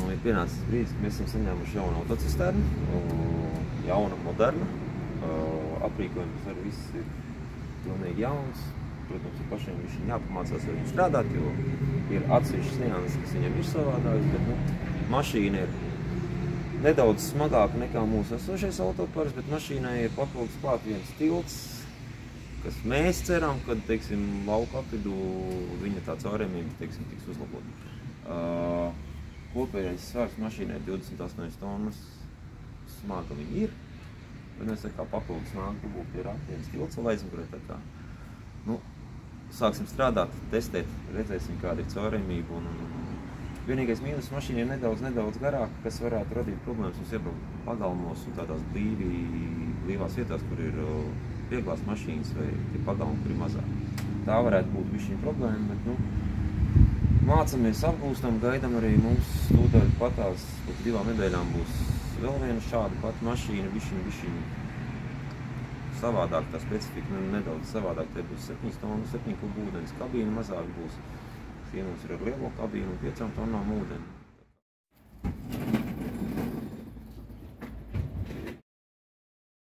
ir pienācis brīdis, ka mēs esam saņēmuši jaunu autocisternu, jauna, moderna. Aprīkojums arī viss ir pilnīgi jauns. Protams, ir pašiem viņam jāpamācās ar viņu strādāt, jo ir atsevišķas nianses, kas viņam ir savādākas, bet mašīna ir nedaudz smagāka nekā mūsu esošais autopars, bet mašīnai ir papildus klāt viens tilts, kas mēs ceram, ka, teiksim, lauka apvidū viņa tā caurējumība, teiksim, tiks uzlabot. Kopējais svars mašīnai 28 tonnas smaga viņa ir, bet mēs tā kā papildus nāku būtu ir viens tilts, lai aizmugurē tā kā, sāksim strādāt, testēt, redzēsim, kāda ir caurējumība. Vienīgais mīnus mašīna ir nedaudz garāka, kas varētu radīt problēmas mums iebraukt pagalmos un tādās blīvās vietās, kur ir vieglās mašīnas vai tie pagalmi, kur ir mazāk. Tā varētu būt bišķiņa problēma, bet mācamies, apgūstam, gaidam arī mums tūdaļ patās, pēc 2 nedēļām būs vēl viena šāda pati mašīna, bišķiņa savādāk, tā specifika nedaudz savādāk, te būs 7 tonnu, 7 kubu ūdens, kabīna mazāk būs. Šī mums ir ar lielo kabīnu un 5 tonnām ūdeni.